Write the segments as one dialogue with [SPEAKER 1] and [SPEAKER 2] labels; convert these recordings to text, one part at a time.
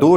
[SPEAKER 1] 2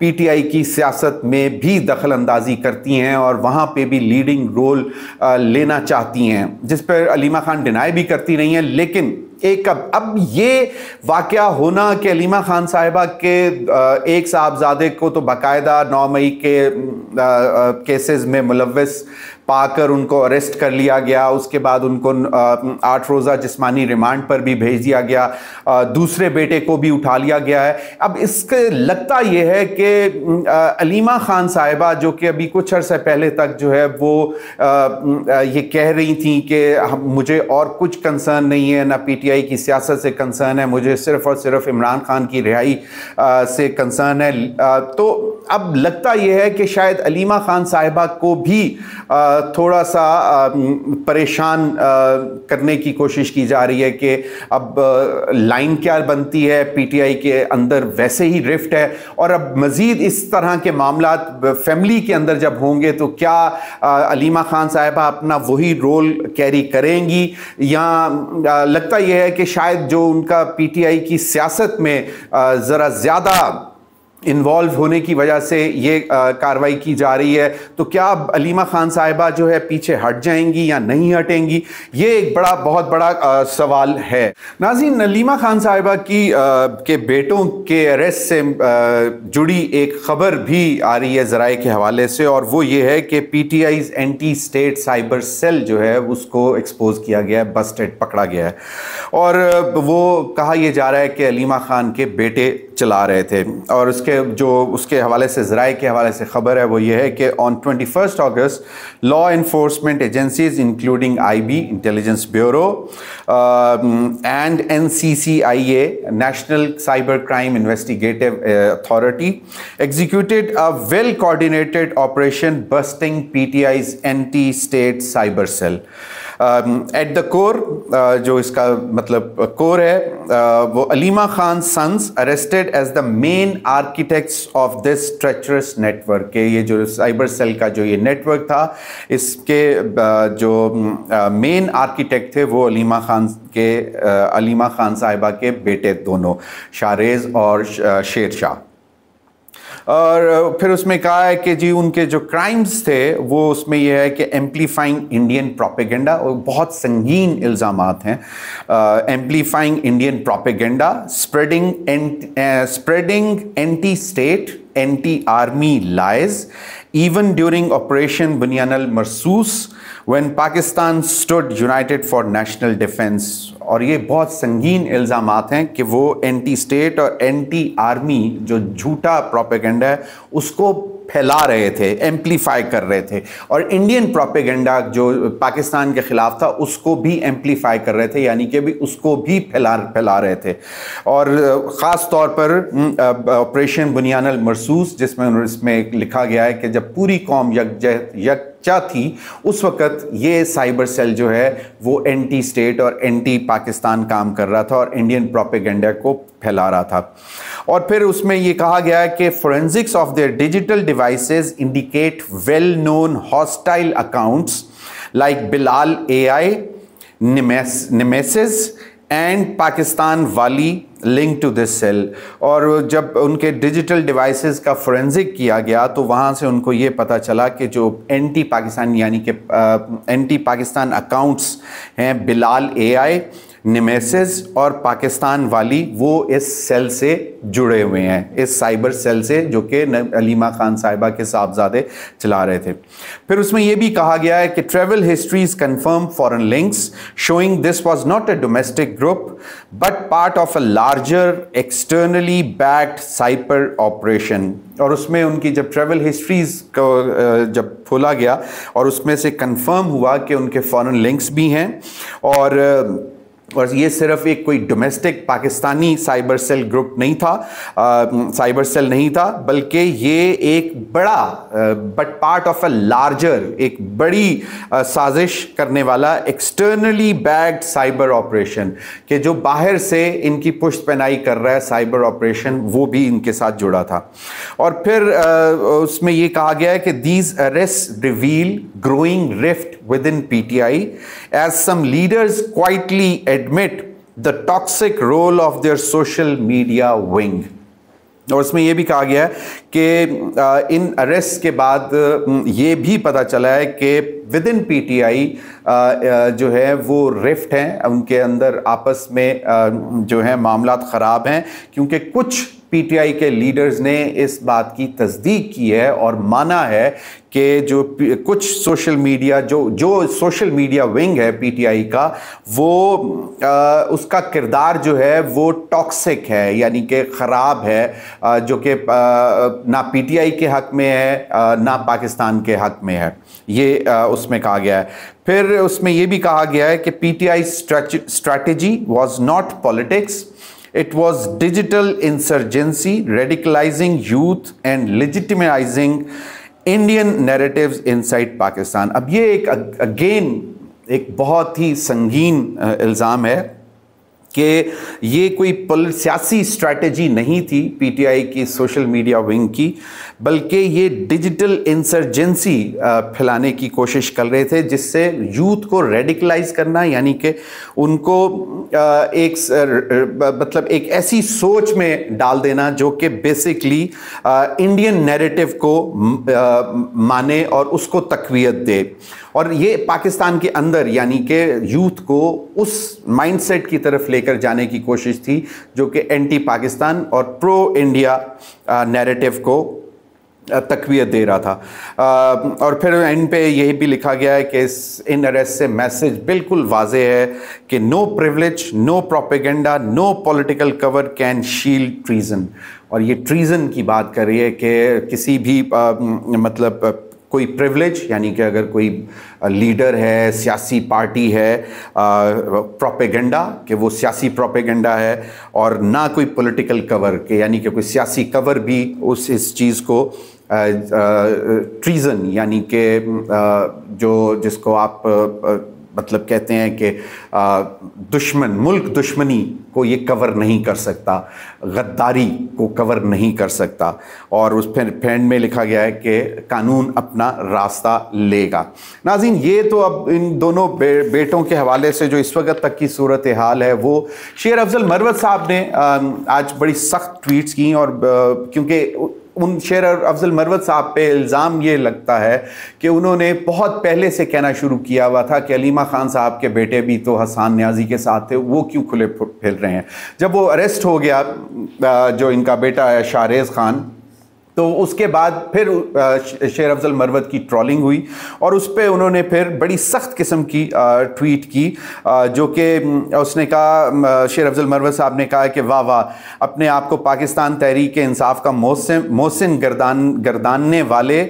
[SPEAKER 1] P T I کی سیاست میں بھی دخل اندازی کرتی ہیں اور وہاں پہ بھی لیڈنگ رول لینا چاہتی ہیں، جس پر علیمہ خان ڈینائی بھی کرتی رہی ہیں. لیکن اب یہ واقعہ ہونا کہ علیمہ خان صاحبہ کے ایک صاحبزادے کو تو باقاعدہ 9 مئی کے کیسز میں ملوث پا کر ان کو اریسٹ کر لیا گیا، اس کے بعد ان کو 8 روزہ جسمانی ریمانڈ پر بھی بھیج دیا گیا، دوسرے بیٹے کو بھی اٹھا لیا گیا ہے. اب اس کے لگتا یہ ہے کہ علیمہ خان صاحبہ جو کہ ابھی کچھ عرصے پہلے تک جو ہے وہ یہ کہہ رہی تھیں کہ مجھے اور کچھ کنسرن نہیں ہے، نہ پی ٹی آئی کی سیاست سے کنسرن ہے، مجھے صرف اور صرف عمران خان کی رہائی سے کنسرن ہے، تو اب لگتا یہ ہے کہ شاید علیمہ خان صاحبہ کو بھی تھوڑا سا پریشان کرنے کی کوشش کی جا رہی ہے کہ اب لائن کیا بنتی ہے، پی ٹی آئی کے اندر ویسے ہی رفٹ ہے، اور اب مزید اس طرح کے معاملات فیملی کے اندر جب ہوں گے تو کیا علیمہ خان صاحبہ اپنا وہی رول کیری کریں گی، یا لگتا یہ ہے کہ شاید جو ان کا پی ٹی آئی کی سیاست میں ذرا زیادہ انوالو ہونے کی وجہ سے یہ کاروائی کی جا رہی ہے، تو کیا اب علیمہ خان صاحبہ جو ہے پیچھے ہٹ جائیں گی یا نہیں ہٹیں گی؟ یہ ایک بہت بڑا سوال ہے. ناظرین، علیمہ خان صاحبہ کے بیٹوں کے اریسٹ سے جڑی ایک خبر بھی آ رہی ہے ذرائع کے حوالے سے، اور وہ یہ ہے کہ P T I's anti state cyber cell جو ہے اس کو ایکسپوز کیا گیا ہے، بسٹڈ پکڑا گیا ہے، اور وہ کہا یہ جا رہا ہے کہ علیمہ خان کے بیٹے چلا رہے تھے. اور اس کے حوالے سے ذرائع کے حوالے سے خبر ہے وہ یہ ہے کہ on 21 August law enforcement agencies including IB Intelligence Bureau and NCCIA National Cyber Crime Investigative Authority executed a well coordinated operation busting PTI's anti-state cyber cell. At the core, جو اس کا مطلب کور ہے، وہ Aleema Khan sons arrested as the main architects of this treacherous network, کہ یہ جو cyber cell کا جو یہ نیٹ ورک تھا، اس کے جو مین آرکیٹیکٹ تھے وہ علیمہ خان صاحبہ کے بیٹے دونوں، شاہریز اور شیر شاہ. اور پھر اس میں کہا ہے کہ جی ان کے جو کرائمز تھے وہ اس میں یہ ہے کہ ایمپلیفائنگ انڈین پروپیگنڈا، اور بہت سنگین الزامات ہیں، amplifying Indian propaganda, spreading anti-state, anti-army lies, even during Operation Bunyan al-Marsus, when Pakistan stood united for national defense. اور یہ بہت سنگین الزامات ہیں کہ وہ اینٹی اسٹیٹ اور اینٹی آرمی جو جھوٹا پروپیگنڈا ہے اس کو پھیلا رہے تھے، ایمپلیفائی کر رہے تھے، اور انڈین پروپیگنڈا جو پاکستان کے خلاف تھا اس کو بھی ایمپلیفائی کر رہے تھے، یعنی کہ بھی اس کو بھی پھیلا رہے تھے. اور خاص طور پر آپریشن بنیان المرسوس، جس میں لکھا گیا ہے کہ جب پوری قوم یکجا تھی اس وقت یہ سائبر سیل جو ہے وہ اینٹی اسٹیٹ اور اینٹی پاکستان کام کر رہا تھا اور انڈین پروپیگنڈا کو پھیلا رہا تھا. اور پھر اس میں یہ کہا گیا ہے کہ forensics of their digital devices indicate well-known hostile accounts like Bilal AI, Nemesis and Pakistan Wali linked to this cell. اور جب ان کے ڈیجیٹل ڈیوائسز کا فورینزک کیا گیا تو وہاں سے ان کو یہ پتہ چلا کہ جو اینٹی پاکستان یعنی کہ اینٹی پاکستان اکاؤنٹس ہیں، بلال اے آئی، نیمیسز اور پاکستان والی، وہ اس سیل سے جڑے ہوئے ہیں، اس سائبر سیل سے جو کہ علیمہ خان صاحبہ کے صاحبزادے چلا رہے تھے. پھر اس میں یہ بھی کہا گیا ہے کہ travel histories confirm foreign links showing this was not a domestic group but part of a larger externally backed cyber operation. اور اس میں ان کی جب ٹریول ہسٹریز کو جب کھولا گیا اور اس میں سے کنفرم ہوا کہ ان کے فورن لنکس بھی ہیں، اور یہ صرف ایک کوئی domestic Pakistani cyber cell group نہیں تھا، سائبر سیل نہیں تھا، بلکہ یہ ایک بڑا but part of a larger, ایک بڑی سازش کرنے والا ایکسٹرنلی بیکڈ سائبر آپریشن، کہ جو باہر سے ان کی پشت پناہی کر رہا ہے سائبر آپریشن، وہ بھی ان کے ساتھ جڑا تھا. اور پھر اس میں یہ کہا گیا ہے کہ these arrests reveal growing rift within PTI as some leaders quietly admit the toxic role of their social media wing. اور اس میں یہ بھی کہا گیا ہے کہ ان اریسٹ کے بعد یہ بھی پتہ چلا ہے کہ with in P T I جو ہے وہ رفٹ ہیں، ان کے اندر آپس میں جو ہے معاملات خراب ہیں، کیونکہ کچھ پی ٹی آئی کے لیڈرز نے اس بات کی تصدیق کی ہے اور مانا ہے کہ جو کچھ سوشل میڈیا جو سوشل میڈیا ونگ ہے پی ٹی آئی کا، وہ اس کا کردار جو ہے وہ ٹاکسک ہے، یعنی کہ خراب ہے، جو کہ نہ پی ٹی آئی کے حق میں ہے نہ پاکستان کے حق میں ہے، یہ اس میں کہا گیا ہے۔ پھر اس میں یہ بھی کہا گیا ہے کہ P T I strategy was not politics, it was digital insurgency, radicalizing youth and legitimizing Indian narratives inside Pakistan۔ اب یہ ایک اگین ایک بہت ہی سنگین الزام ہے کہ یہ کوئی سیاسی اسٹریٹجی نہیں تھی پی ٹی آئی کی سوشل میڈیا ونگ کی، بلکہ یہ ڈیجیٹل انسرجنسی پھیلانے کی کوشش کر رہے تھے، جس سے یوتھ کو ریڈیکلائز کرنا، یعنی کہ ان کو ایک مطلب ایک ایسی سوچ میں ڈال دینا جو کہ بیسکلی انڈین نیریٹو کو مانے اور اس کو تقویت دے، اور یہ پاکستان کے اندر یعنی کہ یوتھ کو اس مائنڈ سیٹ کی طرف لے کر جانے کی کوشش تھی جو کہ اینٹی پاکستان اور پرو انڈیا نیریٹو کو تقویت دے رہا تھا۔ اور پھر ان پہ یہی بھی لکھا گیا ہے کہ ان اریسٹ سے میسج بالکل واضح ہے کہ no privilege, no propaganda, no political cover can shield treason, اور یہ ٹریزن کی بات کر رہی ہے کہ کسی بھی مطلب کوئی پریولیج، یعنی کہ اگر کوئی لیڈر ہے، سیاسی پارٹی ہے، پروپیگنڈا کہ وہ سیاسی پروپیگنڈا ہے، اور نہ کوئی پولیٹیکل کور کہ یعنی کہ کوئی سیاسی کور بھی اس چیز کو ٹریزن یعنی کہ جس کو آپ مطلب کہتے ہیں کہ دشمن، ملک دشمنی کو یہ کور نہیں کر سکتا، غداری کو کور نہیں کر سکتا، اور اس پھر اینڈ میں لکھا گیا ہے کہ قانون اپنا راستہ لے گا۔ ناظرین، یہ تو اب ان دونوں بیٹوں کے حوالے سے جو اس وقت تک کی صورتحال ہے، وہ شیر افضل مروت صاحب نے آج بڑی سخت ٹویٹس کی، اور کیونکہ ان شیر افضل مروت صاحب پہ الزام یہ لگتا ہے کہ انہوں نے بہت پہلے سے کہنا شروع کیا ہوا تھا کہ علیمہ خان صاحب کے بیٹے بھی تو حسان نیازی کے ساتھ تھے، وہ کیوں کھلے پھر رہے ہیں۔ جب وہ اریسٹ ہو گیا جو ان کا بیٹا ہے شاہریز خان، تو اس کے بعد پھر شیر افضل مروت کی ٹرولنگ ہوئی، اور اس پہ انہوں نے پھر بڑی سخت قسم کی ٹویٹ کی، جو کہ اس نے کہا، شیر افضل مروت صاحب نے کہا کہ واہ واہ، اپنے آپ کو پاکستان تحریک انصاف کا محسن گرداننے والے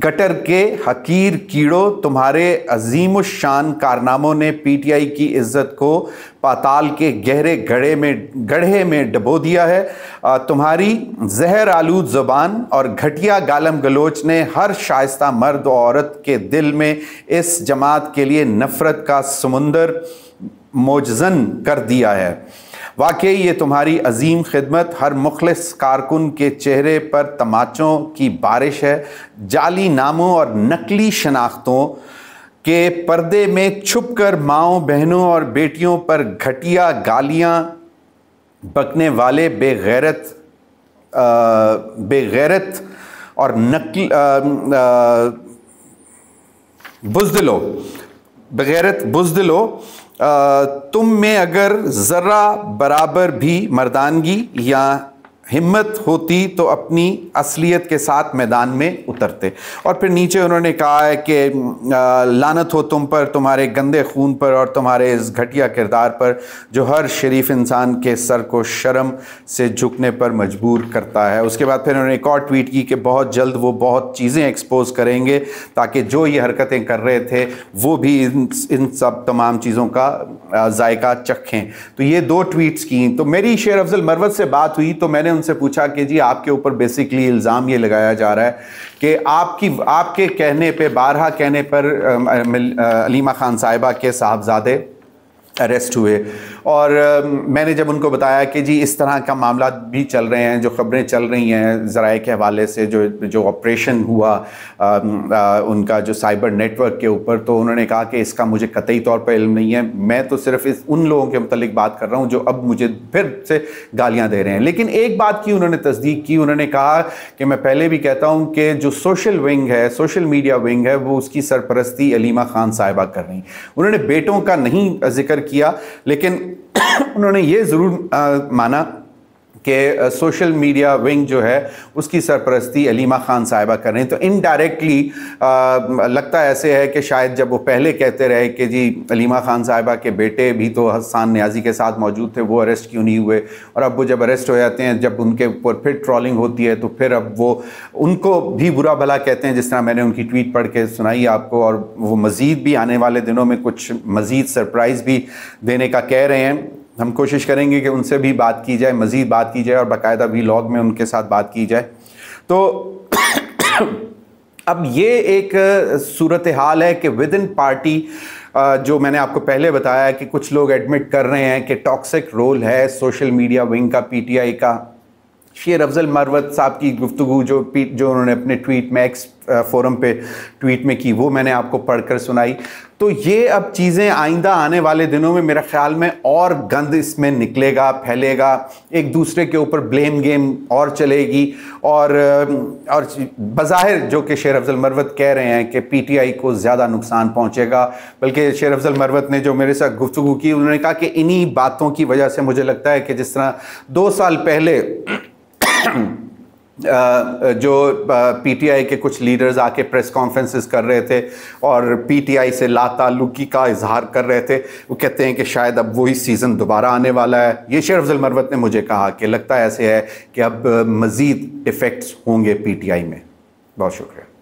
[SPEAKER 1] گٹر کے حقیر کیڑوں، تمہارے عظیم الشان کارناموں نے پی ٹی آئی کی عزت کو پاتال کے گہرے گڑھے میں ڈبو دیا ہے۔ تمہاری زہر آلود زبان اور گھٹیا گالم گلوچ نے ہر شائستہ مرد و عورت کے دل میں اس جماعت کے لیے نفرت کا سمندر موجزن کر دیا ہے۔ واقعی یہ تمہاری عظیم خدمت ہر مخلص کارکن کے چہرے پر تماچوں کی بارش ہے۔ جعلی ناموں اور نقلی شناختوں کے پردے میں چھپ کر ماؤں، بہنوں اور بیٹیوں پر گھٹیا گالیاں بکنے والے بے غیرت اور بزدلو، تم میں اگر ذرہ برابر بھی مردانگی یا ہمت ہوتی تو اپنی اصلیت کے ساتھ میدان میں اترتے۔ اور پھر نیچے انہوں نے کہا ہے کہ لعنت ہو تم پر، تمہارے گندے خون پر اور تمہارے اس گھٹیا کردار پر جو ہر شریف انسان کے سر کو شرم سے جھکنے پر مجبور کرتا ہے۔ اس کے بعد پھر انہوں نے ایک اور ٹویٹ کی کہ بہت جلد وہ بہت چیزیں ایکسپوز کریں گے تاکہ جو یہ حرکتیں کر رہے تھے وہ بھی ان سب تمام چیزوں کا ذائقہ چکھیں۔ تو یہ دو ٹویٹس کی۔ تو میری شیر افضل مروت سے بات ہوئی تو میں نے ان سے پوچھا کہ جی آپ کے اوپر بیسیکلی الزام یہ لگایا جا رہا ہے کہ آپ کے کہنے پہ، بارہا کہنے پر علیمہ خان صاحبہ کے صاحبزادے اریسٹ ہوئے. اور میں نے جب ان کو بتایا کہ جی اس طرح کا معاملات بھی چل رہے ہیں, جو خبریں چل رہی ہیں ذرائع کے حوالے سے, جو آپریشن ہوا ان کا جو سائبر نیٹ ورک کے اوپر, تو انہوں نے کہا کہ اس کا مجھے قطعی طور پر علم نہیں ہے, میں تو صرف ان لوگوں کے متعلق بات کر رہا ہوں جو اب مجھے پھر سے گالیاں دے رہے ہیں. لیکن ایک بات کی انہوں نے تصدیق کی, انہوں نے کہا کہ میں پہلے بھی کہتا ہوں کہ جو سوشل ونگ ہے, سوشل میڈیا ونگ ہے, وہ اس کی سرپرستی علیمہ خان صاحبہ کر رہی. انہوں نے بیٹوں کا نہیں ذکر کیا, لیکن انہوں نے یہ ضرور مانا کہ سوشل میڈیا ونگ جو ہے اس کی سرپرستی علیمہ خان صاحبہ کر رہے ہیں. تو انڈائریکٹلی لگتا ایسے ہے کہ شاید جب وہ پہلے کہتے رہے کہ جی علیمہ خان صاحبہ کے بیٹے بھی تو حسان نیازی کے ساتھ موجود تھے, وہ اریسٹ کیوں نہیں ہوئے, اور اب وہ جب اریسٹ ہو جاتے ہیں, جب ان کے اوپر پھر ٹرولنگ ہوتی ہے, تو پھر اب وہ ان کو بھی برا بھلا کہتے ہیں, جس طرح میں نے ان کی ٹویٹ پڑھ کے سنائی آپ کو. اور وہ مزید بھی آنے والے دنوں میں کچھ مزید سرپرائز بھی دینے کا کہہ رہے ہیں. ہم کوشش کریں گے کہ ان سے بھی بات کی جائے, مزید بات کی جائے, اور باقاعدہ ویلاگ میں ان کے ساتھ بات کی جائے. تو اب یہ ایک صورتحال ہے کہ ود ان پارٹی, جو میں نے آپ کو پہلے بتایا کہ کچھ لوگ ایڈمٹ کر رہے ہیں کہ ٹاکسک رول ہے سوشل میڈیا ونگ کا, پی ٹی آئی کا. شیر افضل مروت صاحب کی گفتگو جو انہوں نے اپنے ٹویٹ میں ایکس فورم پہ ٹویٹ میں کی, وہ میں نے آپ کو پڑھ کر سنائی. تو یہ اب چیزیں آئندہ آنے والے دنوں میں میرا خیال میں اور گند اس میں نکلے گا, پھیلے گا, ایک دوسرے کے اوپر بلیم گیم اور چلے گی. اور بظاہر جو کہ شیر افضل مروت کہہ رہے ہیں کہ پی ٹی آئی کو زیادہ نقصان پہنچے گا, بلکہ شیر افضل مروت نے جو میرے ساتھ گفتگو کی, انہوں نے کہا کہ انہی باتوں کی وجہ سے مجھے لگتا ہے کہ جس طرح 2 سال پہلے جو پی ٹی آئی کے کچھ لیڈرز آ کے پریس کانفرنسز کر رہے تھے اور پی ٹی آئی سے لا تعلقی کا اظہار کر رہے تھے, وہ کہتے ہیں کہ شاید اب وہی سیزن دوبارہ آنے والا ہے. یہ شیر افضل مروت نے مجھے کہا کہ لگتا ایسے ہے کہ اب مزید ایفیکٹس ہوں گے پی ٹی آئی میں. بہت شکریہ.